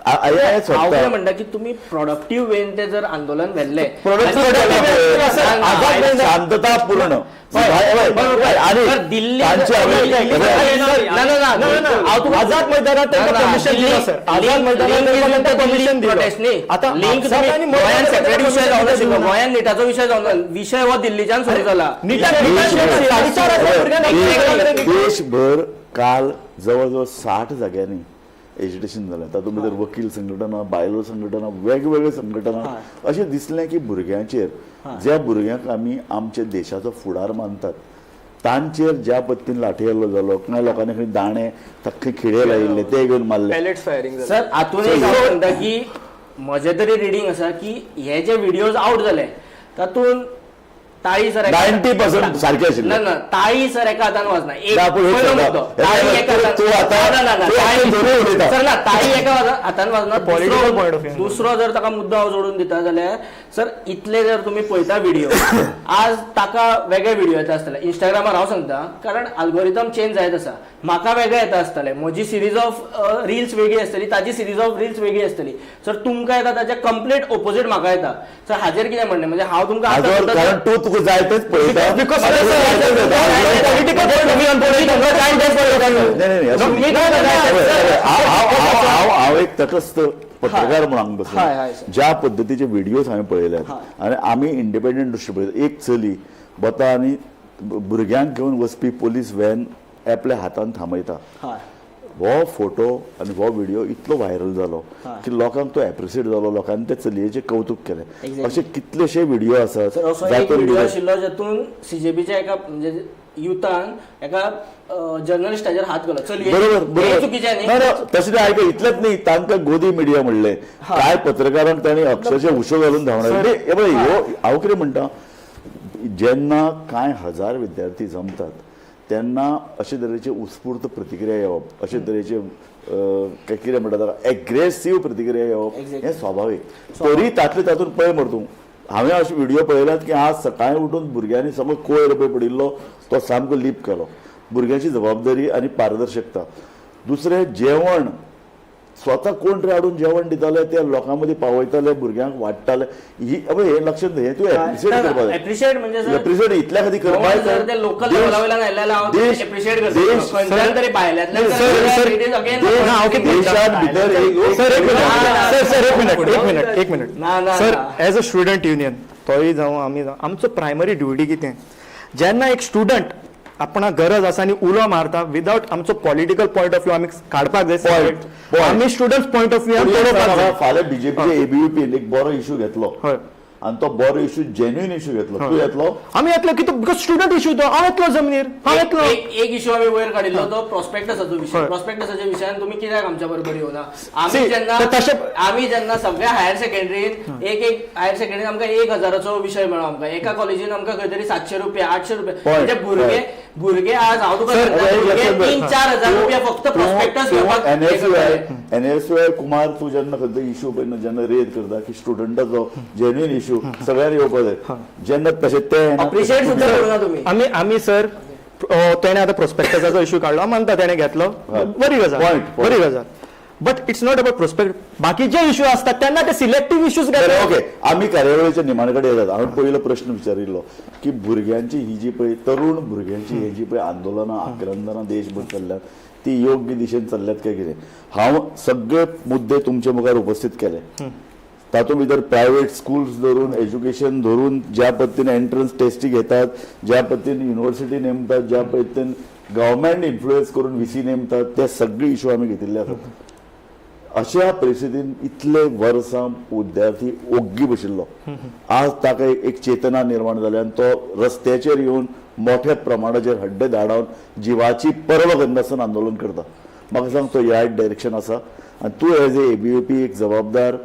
हांव कितें म्हणटा की तुम्ही प्रोडक्टीव वेन ते जर आंदोलन व्हेल्ले शांततापूर्ण आणि दिल्ली आझाद मैदानात त्यांना permission दिलं, sir. आझाद मैदानात permission दिलं. आता आझाद आणि गोंयान सेपरेट विषय जावं मैदानात नाशिल्लो, गोंयान निटाचो विषय जावं ना, विषय हो दिल्लीच्यान सुरू जाला. देशभर काल जवळजवळ 60 जाग्यांनी एज्युकेशन झालं. तातूंत भितर वकील संघटना, बायलो संघटना, वेगवेगळे संघटना अशें दिसलें की भुरग्यांचेर, ज्या भुरग्यांक आमी आमच्या देशाचो फुडार मानतात, तांचेर ज्या पद्दतीन लाठी हल्लो जालो, काय लोकांनी खंय दाणे खंय खिडे लायिल्ले ते घेवन मारले. पॅलेट्स फायरिंग सर हातून एक हांव म्हणटा की म्हजें तरी रिडींग आसा की हे जे व्हिडिओज आउट जाले तातून ताळी सर 90% सारखे आशिल्ले. ना ताळी सर एका हातान वाजना, एक ना, पूण हे पयलो सांगा. मुद्दो. ताळी एका हातान- तूं आतां- ना, ना, ना, तूं ताळी- आतां दोनूय उलयता. सर ना ताळी एका हातान वाजना. Political point of view. दुसरो जर ताका मुद्दो हांव जोडून दिता जाल्यार सर इतले जर तुमी पळयता व्हिडिओ आज ताका वेगळे व्हिडिओ येता आसतले इंस्टाग्रामार, हांव सांगता, कारण अल्गोरिदम चेंज जायत आसा. म्हाका वेगळे येता आसतले, म्हजी सिरीज ऑफ रिल्स वेगळी आसतली, ताजी सिरीज ऑफ रिल्स वेगळी आसतली. सर तुमकां येता ताच्या कंप्लीट ओपोजीट म्हाका येता. सर हाजेर कितें म्हणणें, म्हणजे हांव तुमकां आतां हाजो म्हणटा- कारण तूं तुका जाय तेच पळयता. हांव एक तटस्थ पत्रकार म्हणून हांगा बसलो. हय, सर. ज्या पद्दतीचे व्हिडिओज हांवें पळयल्यात आनी आमी इंडिपेंडंट दृश्टी पळयता, एक चली वता आनी भुरग्यांक घेवन वचपी पोलीस व्हॅन आपल्या हातान थांबयता. हय. हो फोटो आणि हो व्हिडिओ इतलो व्हायरल जालो की लोकांक तो एप्रिशिएट जालो, लोकांनी त्या चलयेचें कौतुक केलें. Exactly. अशे कितलेशे व्हिडिओ आसात सर असो एक व्हिडिओ आशिल्लो जातून सीजेपीच्या एका म्हणजे युथान एका जर्नलिस्टाचेर हात घालो. चल बरोबर चुकीचें न्ही. ना तशें नाही, ऐका इतलेंच नाही, तांकां गोदी मिडिया म्हणले, काय पत्रकारांक तांणी अक्षरशः उशो घालून धांवडायले. हांव कितें म्हणटा, जेन्ना कांय हजार विद्यार्थी जमतात तेन्ना अशे तरेचे उत्स्फूर्त प्रतिक्रिया येवप, अशे तरेचे काय कितें म्हणटा ताका एग्रेसीव प्रतिक्रिया येवप हें स्वाभावीक. तरी तातूंत पळय मर तूं, हांवें अशे व्हिडिओ पळयल्यात की आज सकाळीं उठून भुरग्यांनी सगळो कोयर पळय पडिल्लो तो सामको लीप केलो. भुरग्यांची जबाबदारी आनी पारदर्शकता. दुसरें जेवण स्वता कोण तरी हाडून जेवण दिताले, ते लोकां मदीं पावयताले, भुरग्यांक वाडटाले. ही हे लक्षात हे तुवें एप्रिशिएट करपाक जाय. एप्रिशिएट म्हणजे सर एप्रिशिएट इतल्या खातीर जर करपाक ते लोकल लेवलावयल्यान आयलेले हांव एप्रिशिएट करता. खंयच्यान तरी भायल्यातल्यान देशात भितर एक मिनिट ना, ना, सर, ना. एज अ स्टुडंट युनियन तोय जावं आमी जावं, आमचो प्रायमरी ड्युटी कितें, जेन्ना एक स्टुडंट आपणाक गरज आसा आनी उलो मारता विदाउट आमचो पॉलिटिकल पॉयंट ऑफ व्यू आमी काडपाक जाय. Point. आमी स्टुडंट्स पॉयंट ऑफ व्यू फाल्यां बीजेपीचे एबीवीपीन एक बरो इश्यू घेतलो हय आणि तो बरो इश्यू जेन्युइन इश्यू घेतलो, तूं येतलो? आमी येतलो की बिकॉज स्टुडंट इश्यू तो हांव येतलो जमनीर, हांव येतलो. एक इश्यू आम्ही वयर काडिल्लो तो प्रॉस्पेक्टसाचो विषय. प्रॉस्पेक्टसाच्या विशयान तुम्ही कित्याक आमच्या बरोबर येवना? आम्ही जेन्ना सगळ्या हायर सेकंडरीन एक हायर सेकंडरीन आमकां 1000 विषय मेळ्ळो. आमकां एका कॉलेजीन आमकां खंय तरी 700 रुपया 800 रुपया, म्हणजे भुरगे आज हांव तुका सांगता 3-4 हजार रुपया फक्त प्रॉस्पेक्टस घेवपाक. एनएसयूआय कुमार तूं जेन्ना खंय इश्यू पळय जेन्ना रेज करता की स्टुडंटाचो जेन्युइन इश्यू सगळ्यांनी येवपाक जाय, जेन्ना तशें ते अप्रिशिएट सुद्दां करूना तुम्ही. आमी सर तेणे आतां प्रोस्पेक्टसाचो इश्यू काडलो, मानता तेणे घेतलो, बरी गजाल, बरी गजाल. But it's not about prospect. बाकीचे इश्यू असतात त्यांना ते सिलेक्टिव्ह इश्यूज घेतात. ओके, आमी कार्यावळीच्या निमाणे कडेन येतात. हांवें पयलो प्रश्न विचारिल्लो की भुरग्यांची ही जी पळय तरुण भुरग्यांची ही जी पळय आंदोलनां आक्रंदनां देशभर चल्ल्यात ती योग्य दिशेन चल्ल्यात काय कितें, हांव सगळे मुद्दे तुमचे मुखार उपस्थित केले. तातूंत भितर प्रायव्हेट स्कूल्स धरून एज्युकेशन धरून ज्या पद्दतीन एंट्रन्स टेस्टी घेतात, ज्या पद्दतीन युनिव्हर्सिटी नेमतात, ज्या पद्दतीन गव्हर्मेंट इन्फ्लुएन्स करून VC नेमतात, ते सगळे इश्यू आमी घेतिल्ले आसात. अशा परिस्थितीन इतले वर्सां विद्यार्थी ओग्गी बशिल्लो, आज ताका एक चेतना निर्माण जाल्या आनी तो रस्त्याचेर येवन मोठ्या प्रमाणाचेर हड्डे धाडावन जिवाची पर्वा करनासतना आंदोलन करता. म्हाका सांग, तो ह्या डायरेक्शन आसा? आनी तूं एज ए ABVP एक जबाबदार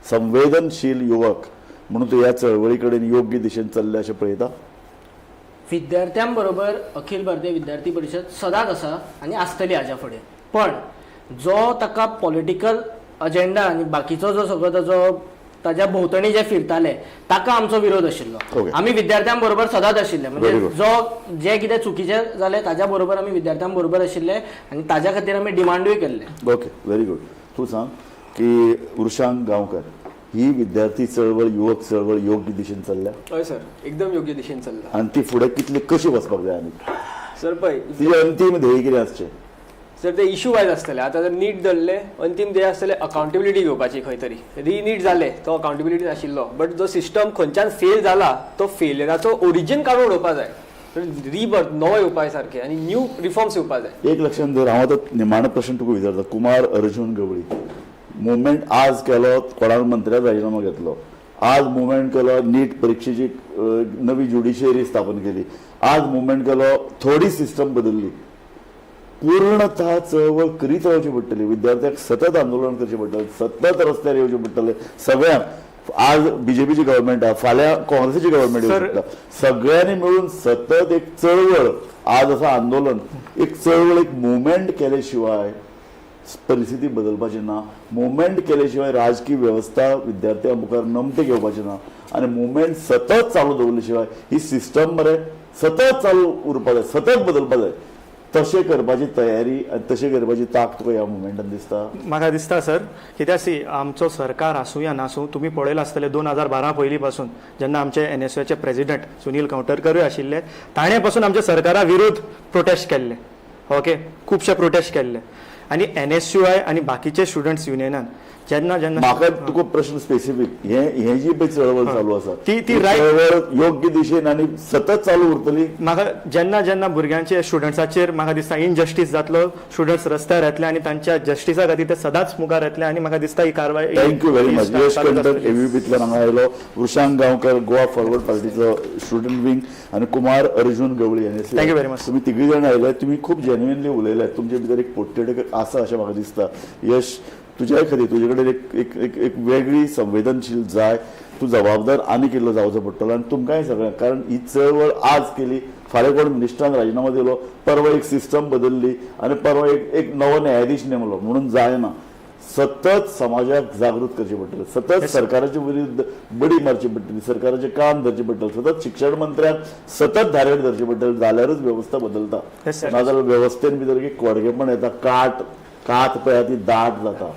संवेदनशील युवक म्हणून तूं ह्या चळवळी कडेन योग्य दिशेन चल्ले अशें पळयता? विद्यार्थ्यांबरोबर अखिल भारतीय विद्यार्थी परिषद सदांच आसा आनी आसतली हाच्या फुडें. पण जो ताका पॉलिटिकल अजेंडा आनी बाकीचो जो सगळो ताच्या भोंवतणी जे फिरताले ताका आमचो विरोध आशिल्लो. आमी विद्यार्थ्यां बरोबर सदांच आशिल्ले, म्हणजे जे कितें चुकीचें जालें ताच्या बरोबर आमी विद्यार्थ्यां बरोबर आशिल्ले आनी ताच्या खातीर आमी डिमांडूय केल्ले. Okay, very good. तूं सांग, की वृषांक गांवकर ही विद्यार्थी चळवळ युवक चळवळ योग्य दिशेन चल्ल्या हय सर एकदम योग्य दिशेन चल्ला आणि ती फुडें कितली कशी वचपाक जाय आनी सर पळय तिचे अंतिम ध्येय कितें आसचें सर ते इश्यू वायज आसतले आतां जर नीट धरले अंतिम ध्येय आसतले अकाउंटेबिलिटी घेवपाची खंय तरी रीनीट जाले तो अकाउंटेबिलिटी नाशिल्लो बट जो सिस्टम खंयच्यान फेल जाला तो फेलियराचो ओरिजीन काडून उडोवपा जाय रिबर्थ नवो येवपा जाय सारके आनी न्यू रिफॉर्म्स येवपा जाय एक लक्षात दवर हांव आतां निमाणो प्रश्न तुका विचारता कुमार अर्जुन गवळी मुवमेंट आज केलो कोणाक मंत्र्याक राजिनामा घेतलो आज मुवमेंट केलो नीट परीक्षेची नवी ज्युडिशियरी स्थापन केली आज मुवमेंट केलो थोडी सिस्टम बदलली पूर्णतः चळवळ करीत रावची पडटली विद्यार्थ्यांक सतत आंदोलन करचें पडटलें सतत रस्त्यार येवचें पडटलें सगळ्यांक आज बीजेपीची गव्हर्मेंट आहा फाल्यां काँग्रेसीची गव्हर्मेंट येवंक शकता सगळ्यांनी मिळून सतत एक चळवळ आज असं आंदोलन एक चळवळ एक मुवमेंट केले शिवाय परिस्थिती बदलपाची ना मुवमेंट केले शिवाय राजकीय व्यवस्था विद्यार्थ्यां मुखार नमते घेवपाची ना आनी मुवमेंट सतत चालू दवरले शिवाय ही सिस्टम मरे सतत चालू उरपा जाय सतत बदलपा जाय तशें करपाची तयारी आनी तशें करपाची तांक तुका ह्या मुवमेंटान दिसता म्हाका दिसता सर कित्याक सी आमचो सरकार आसूं या नासूं तुमी पळयलां आसतलें 2012 पयलीं पासून जेन्ना आमचे NSUचे प्रेसिडेंट सुनील गांवटरकरूय आशिल्ले ताणें पासून आमच्या सरकारा विरोध प्रोटेस्ट केल्ले ओके खुबशे प्रोटेस्ट केल्ले आनी NSUI आनी बाकीचे स्टुडंट्स युनियनान जेन्ना जेन्ना म्हाका तुका प्रश्न स्पेसिफीक हे जी पळय चळवळ चालू आसा ती right चळवळ योग्य दिशेन आनी सतत चालू उरतली म्हाका जेन्ना जेन्ना भुरग्यांचे स्टुडंट्साचेर म्हाका दिसता इनजस्टीस जातलो स्टुडंट्स रस्त्यार येतले आनी तांच्या जस्टिसा खातीर ते सदांच मुखार येतले आनी म्हाका दिसता ही कारवाय thank you very much Yash Kantan एबीपींतल्यान हांगा आयलो वृषांक गांवकर गोवा फॉरवर्ड पार्टीचो स्टुडंट विंग आनी कुमार अर्जुन गवळी Thank you very much. तुम्ही तिघी जाण आयले तुम्ही खूप जेन्युइनली उलयले तुमचे भितर एक पोटतिडीक आसा अशें म्हाका दिसता यश तुज्या खातीर तुजे कडेन एक वेगळी संवेदनशील जाय तूं जबाबदार आनी केल्लो जावचो पडटलो आनी तुमकांय सगळ्यांक कारण ही चळवळ आज केली फाल्यां कोण मिनिस्टरान राजिनामा दिलो परवा एक सिस्टम बदलली आनी परवा एक नवो न्यायाधीश नेमलो म्हणून जायना सतत समाजाक जागृत करचे पडटले सतत सरकाराच्या विरुद्ध बडी मारची पडटली सरकाराचे काम धरचे पडटले सतत शिक्षण मंत्र्याक सतत धारेर धरचे पडटले जाल्यारूच व्यवस्था बदलता नाजाल्यार व्यवस्थेन भितर एक कोडगेपण येता कात पळय ती दाट जाता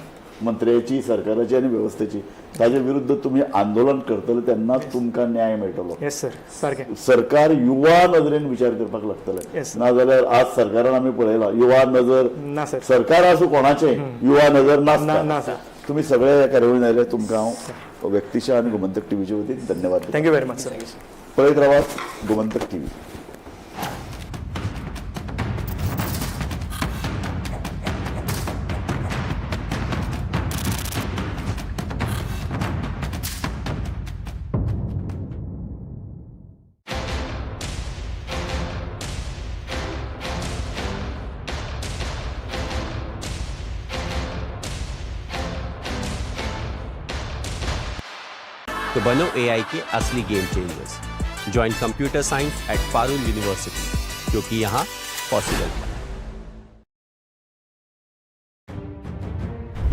मंत्र्याची सरकाराची आनी व्यवस्थेची ताजे विरुद्ध तुम्ही आंदोलन करतले तेन्नाच तुमकां न्याय मेळटलो येस सर सारकें सरकार युवा नजरेन विचार करपाक लागतले नाजाल्यार आज सरकारान आमी पळयला युवा नजर ना सर सरकार आसूं कोणाचें युवा नजर ना नासता सर तुम्ही सगळे ह्या कार्यावळीन आयले तुमकां हांव व्यक्तिशा आनी गोमंतक टीव्हीचे वतीन धन्यवाद दिता. थँक्यू व्हेरी मच सर पळयत रावात गोमंतक टीव्ही. तो बनो AI के असली game changers. Join computer science at Parul university क्योंकि यहाँ पॉसिबल है.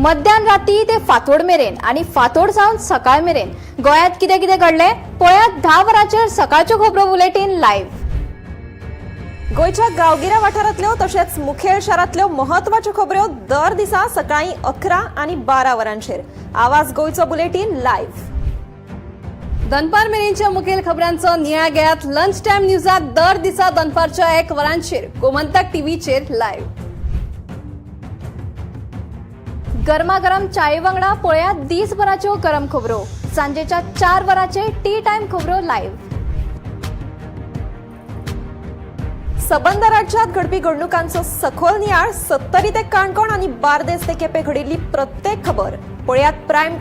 मध्यान राती ते फातोड मेरेन आणि फातोड सावन सकाळ मेरेन गोयात कितें कितें घडलें पळयात 10 वरांचेर सकाळच्यो खबरो बुलेटिन लायव्ह. गोयच्या गांवगिऱ्या वाठारांतल्यो तशेंच मुखेल शारांतल्यो म्हत्वाच्यो खबरो दर दिसा सकाळीं 11 आनी 12 वरांचेर. आवाज गोयचो बुलेटिन लायव्ह. दनपार मेरेनच्या मुखेल खबरांचो नियाळ घेयात लंच टायम न्यूजात दर दिसा दनपारच्या 1 वरांचेर गोमंतक टीव्हीचेर लायव्ह. गरमागरम चाये वांगडा पळयात दिसभराच्यो गरम खबरो. सांजेच्या 4 वरांचेर टी टायम खबरो लायव्ह. सबंद राज्यात घडपी घडणुकांचो सखोल नियाळ 70 ते काणकोण आनी बार्देस ते केपें घडिल्ली प्रत्येक खबर पळयात प्रायम